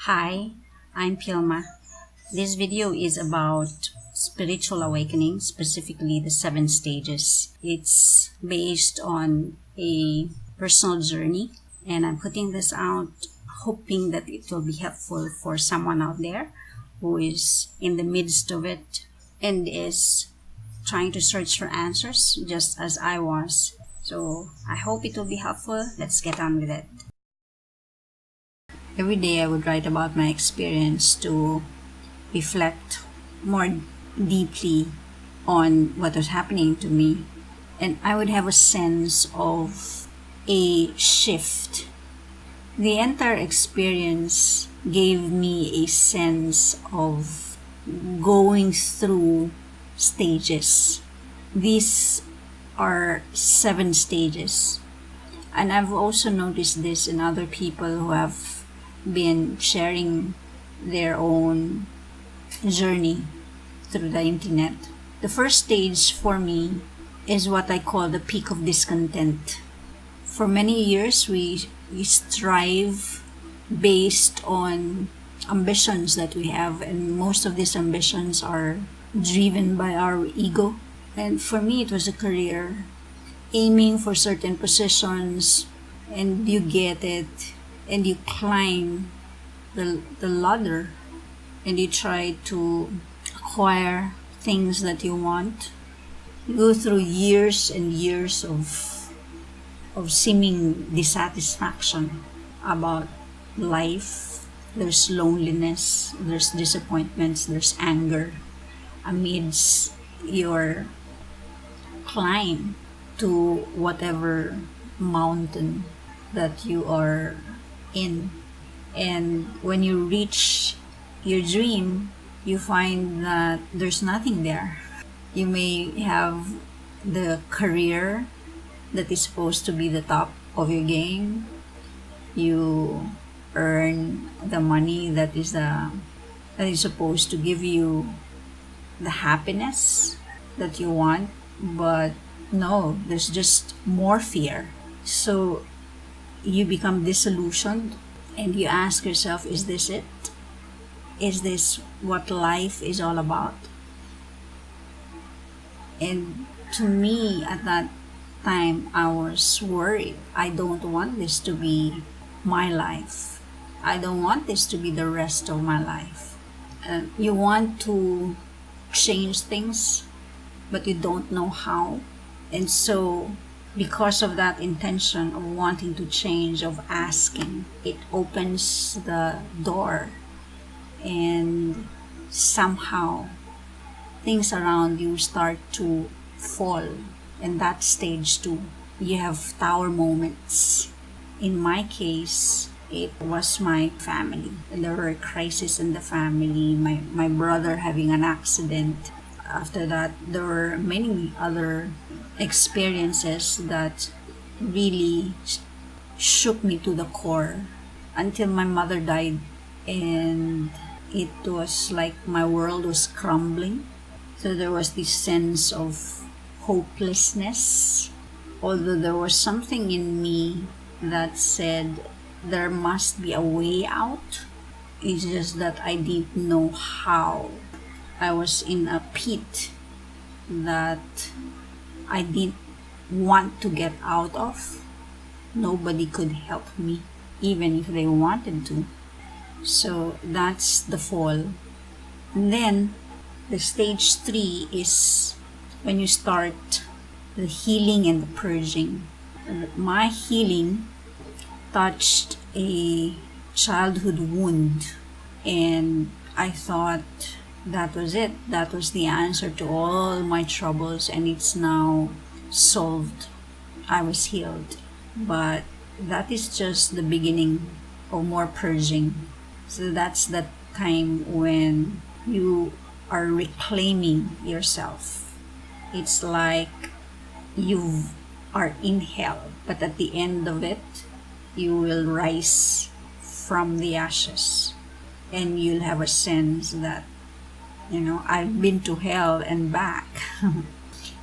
Hi, I'm Pilma. This video is about spiritual awakening, specifically the 7 stages. It's based on a personal journey, and I'm putting this out hoping that it will be helpful for someone out there who is in the midst of it and is trying to search for answers just as I was. So I hope it will be helpful. Let's get on with it. Every day I would write about my experience to reflect more deeply on what was happening to me, and I would have a sense of a shift. The entire experience gave me a sense of going through stages. These are 7 stages, and I've also noticed this in other people who have been sharing their own journey through the internet. The first stage for me is what I call the peak of discontent. For many years, we strive based on ambitions that we have, and most of these ambitions are driven by our ego. And for me, it was a career, aiming for certain positions, and you get it, and you climb the ladder, and you try to acquire things that you want. You go through years and years of seeming dissatisfaction about life. There's loneliness, there's disappointments, there's anger amidst your climb to whatever mountain that you are in. And when you reach your dream, you find that there's nothing there. You may have the career that is supposed to be the top of your game. You earn the money that is supposed to give you the happiness that you want, but no, there's just more fear. So you become disillusioned, and you ask yourself, is this it? Is this what life is all about? And to me, at that time, I was worried. I don't want this to be my life. I don't want this to be the rest of my life. You want to change things, but you don't know how. And so, because of that intention of wanting to change, of asking, it opens the door, and somehow things around you start to fall. And that's stage 2. You have tower moments. In my case, it was my family. There were crises in the family, my brother having an accident. After that, there were many other experiences that really shook me to the core until my mother died, and it was like my world was crumbling. So there was this sense of hopelessness, although there was something in me that said there must be a way out. It's just that I didn't know how. I was in a pit that I didn't want to get out of. Nobody could help me, even if they wanted to. So that's the fall. And then the stage 3 is when you start the healing and the purging. My healing touched a childhood wound, and I thought that was it. That was the answer to all my troubles, and it's now solved. I was healed. But that is just the beginning of more purging. So that's the time when you are reclaiming yourself. It's like you are in hell, but at the end of it, you will rise from the ashes, and you'll have a sense that, I've been to hell and back.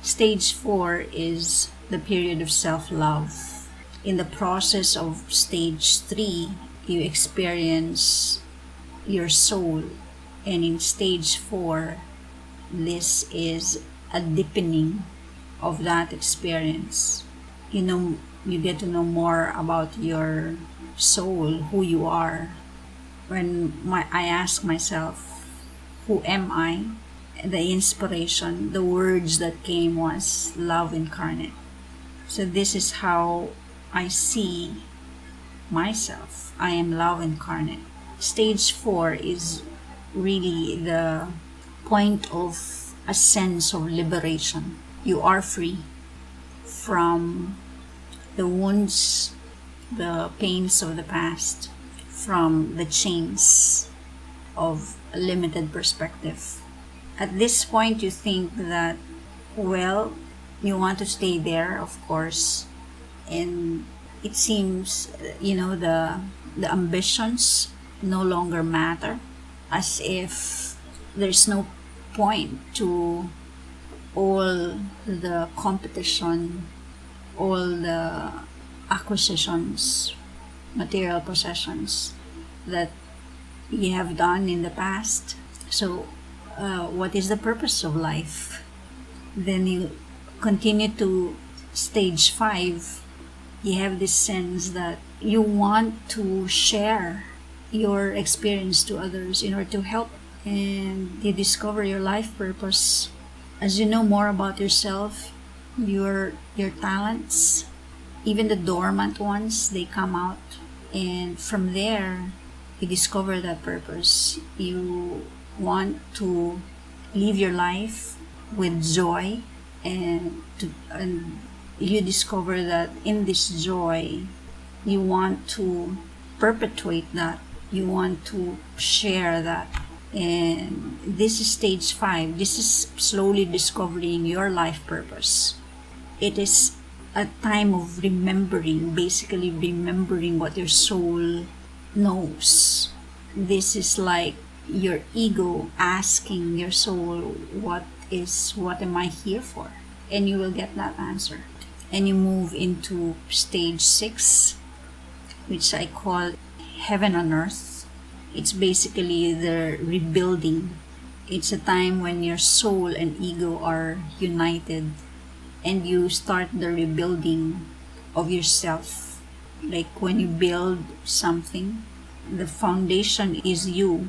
Stage 4 is the period of self-love. In the process of stage 3, you experience your soul. And in stage 4, this is a deepening of that experience. You get to know more about your soul, who you are. I ask myself, who am I? The inspiration, the words that came was love incarnate. So this is how I see myself. I am love incarnate. Stage 4 is really the point of a sense of liberation. You are free from the wounds, the pains of the past, from the chains of a limited perspective. At this point, you think that, well, you want to stay there, of course, and it seems, the ambitions no longer matter, as if there's no point to all the competition, all the acquisitions, material possessions that you have done in the past. So, what is the purpose of life? Then you continue to stage 5. You have this sense that you want to share your experience to others in order to help, and you discover your life purpose. As you know more about yourself, your talents, even the dormant ones, they come out, and from there you discover that purpose. You want to live your life with joy, and you discover that in this joy you want to perpetuate that, you want to share that. And this is stage 5. This is slowly discovering your life purpose. It is a time of remembering, basically remembering what your soul knows. This is like your ego asking your soul, what am I here for? And you will get that answer. And you move into stage 6, which I call heaven on earth. It's basically the rebuilding. It's a time when your soul and ego are united, and you start the rebuilding of yourself. Like when you build something, the foundation is you,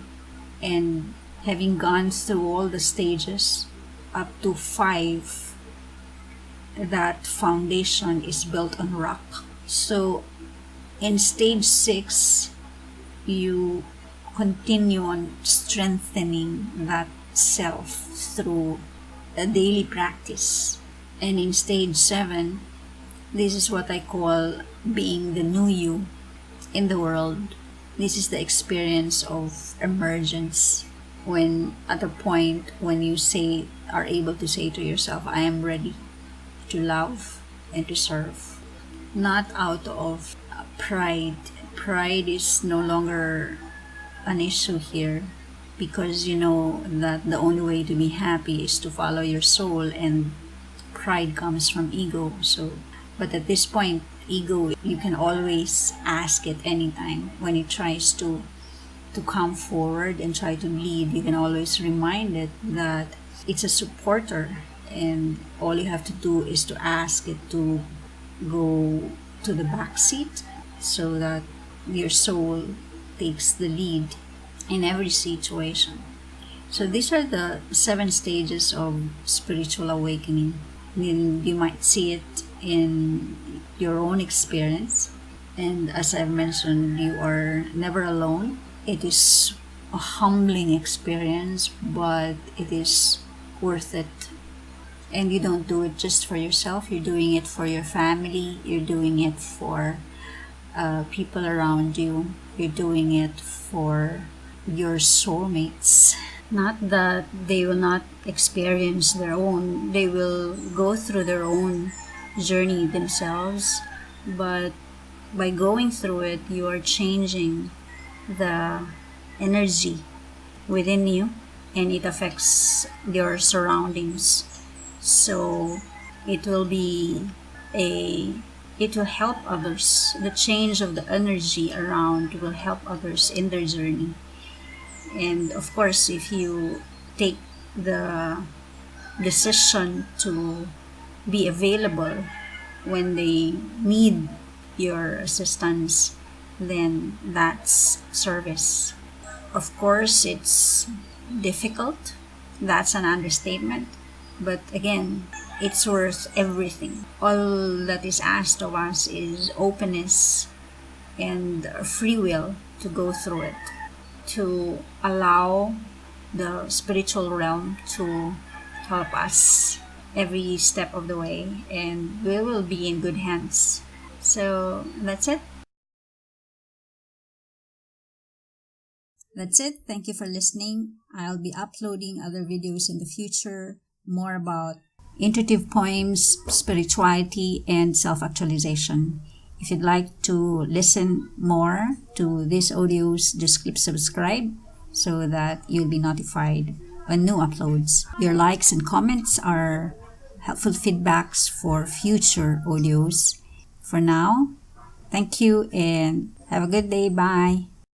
and having gone through all the stages up to 5, that foundation is built on rock. So in stage 6, you continue on strengthening that self through a daily practice. And in stage 7, this is what I call being the new you in the world. This is the experience of emergence, when at a point when you are able to say to yourself, I am ready to love and to serve. Not out of pride. Pride is no longer an issue here, because you know that the only way to be happy is to follow your soul, and pride comes from ego. But at this point, ego, you can always ask it anytime when it tries to come forward and try to lead. You can always remind it that it's a supporter, and all you have to do is to ask it to go to the back seat, so that your soul takes the lead in every situation. So these are the 7 stages of spiritual awakening. You might see it in your own experience, and as I've mentioned, you are never alone. It is a humbling experience, but it is worth it. And you don't do it just for yourself, you're doing it for your family, you're doing it for people around you, you're doing it for your soulmates. Not that they will not experience they will go through their own journey themselves, but by going through it, you are changing the energy within you, and it affects your surroundings. So it will help others. The change of the energy around will help others in their journey. And of course, if you take the decision to be available when they need your assistance, then that's service. Of course, it's difficult. That's an understatement. But again, it's worth everything. All that is asked of us is openness and free will to go through it, to allow the spiritual realm to help us every step of the way, and we will be in good hands. So that's it. That's it. Thank you for listening. I'll be uploading other videos in the future, more about intuitive poems, spirituality, and self actualization. If you'd like to listen more to these audios, just click subscribe so that you'll be notified when new uploads. Your likes and comments are helpful feedbacks for future audios. For now, thank you and have a good day. Bye.